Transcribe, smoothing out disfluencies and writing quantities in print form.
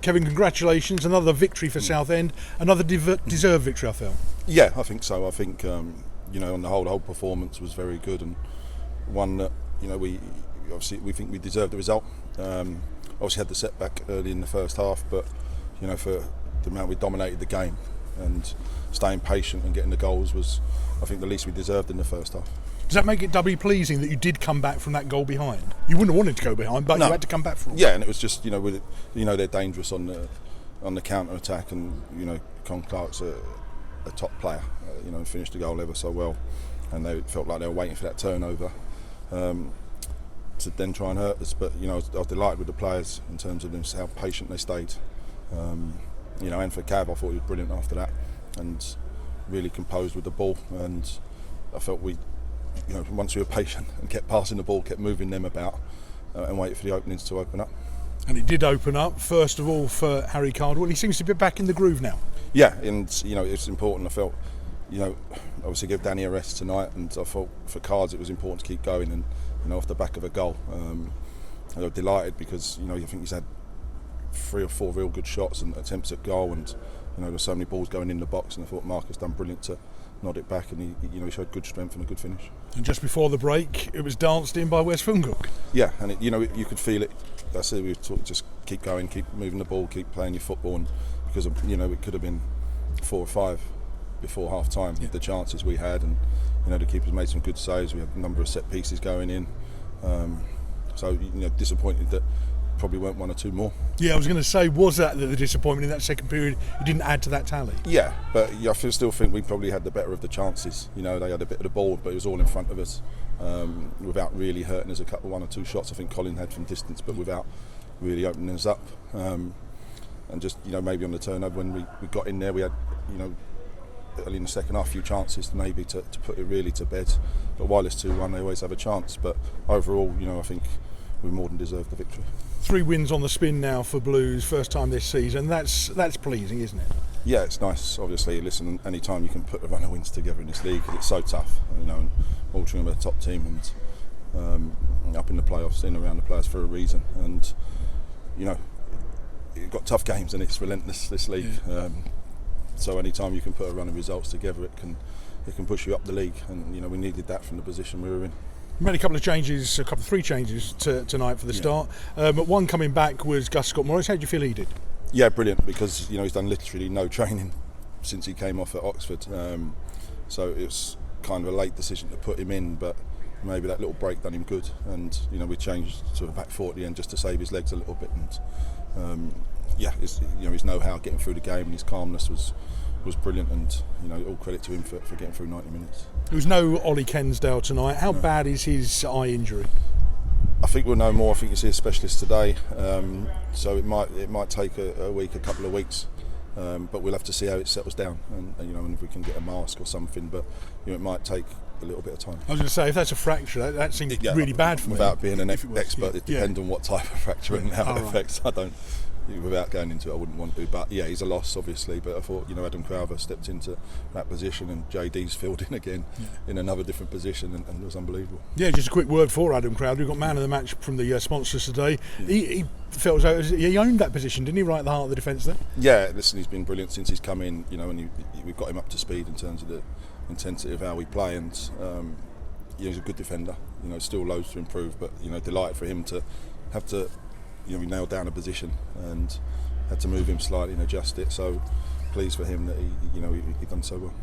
Kevin, congratulations, another victory for Southend, another deserved victory, I felt. Yeah, I think so. I think on the whole performance was very good, and one that we think we deserved the result. Obviously had the setback early in the first half, but for the amount we dominated the game and staying patient and getting the goals was, I think, the least we deserved in the first half. Does that make it doubly pleasing that you did come back from that goal behind? You wouldn't have wanted to go behind, but no. You had to come back from it. Yeah, and it was just they're dangerous on the counter attack, and Con Clark's a top player. Finished the goal ever so well, and they felt like they were waiting for that turnover to then try and hurt us. But I was delighted with the players in terms of how patient they stayed. And for Cav, I thought he was brilliant after that, and really composed with the ball. And I felt we, once we were patient and kept passing the ball, kept moving them about, and waited for the openings to open up. And it did open up, first of all, for Harry Cardwell. He seems to be back in the groove now. Yeah, and it's important. I felt, obviously give Danny a rest tonight, and I thought for Cards it was important to keep going, and off the back of a goal. I was delighted because I think he's had 3 or 4 real good shots and attempts at goal, and there's so many balls going in the box, and I thought Marcus done brilliant to nod it back, and he showed good strength and a good finish. And just before the break, it was danced in by West Fungook. Yeah, and you could feel it. That's it. We just keep going, keep moving the ball, keep playing your football, and because it could have been 4 or 5 before half time. The chances we had, and the keepers made some good saves. We had a number of set pieces going in. So disappointed that probably weren't 1 or 2 more. Yeah, I was going to say, was that the disappointment in that second period? You didn't add to that tally. Yeah, but I still think we probably had the better of the chances. They had a bit of the ball, but it was all in front of us, without really hurting us. 1 or 2 shots I think Colin had from distance, but without really opening us up. And just maybe on the turnover when we got in there, we had early in the second half a few chances maybe to put it really to bed. But while it's 2-1, they always have a chance. But overall, I think we more than deserved the victory. 3 wins on the spin now for Blues, first time this season. That's pleasing, isn't it? Yeah, it's nice. Obviously, listen, any time you can put a run of wins together in this league, it's so tough. And Altrincham are a top team, and up in the playoffs, in around the players for a reason. And you've got tough games, and it's relentless, this league. Yeah. So any time you can put a run of results together, it can push you up the league. And we needed that from the position we were in. We made a 3 changes tonight for the start. But one coming back was Gus Scott-Morris. How did you feel he did? Yeah, brilliant, because he's done literally no training since he came off at Oxford. So it was kind of a late decision to put him in, but maybe that little break done him good. And we changed to a back 4 at the end just to save his legs a little bit. And his know-how getting through the game and his calmness was brilliant, and all credit to him for getting through 90 minutes. There was no Ollie Kensdale tonight. How bad is his eye injury? I think we'll know more. I think you see a specialist today, so it might take a week, a couple of weeks, but we'll have to see how it settles down, and if we can get a mask or something. But it might take a little bit of time. I was going to say, if that's a fracture, that seems really bad for me. Without being an expert, it depends on what type of fracture and how it affects. Without going into it, I wouldn't want to. But yeah, he's a loss, obviously. But I thought, Adam Crowther stepped into that position, and JD's filled in again in another different position, and it was unbelievable. Yeah, just a quick word for Adam Crowther. We got man of the match from the sponsors today. Yeah. He felt as though he owned that position, didn't he? Right at the heart of the defence there. Yeah, listen, he's been brilliant since he's come in. And we've got him up to speed in terms of the intensity of how we play, and he's a good defender. Still loads to improve, but delighted for him to have to. We nailed down a position and had to move him slightly and adjust it. So pleased for him that he done so well.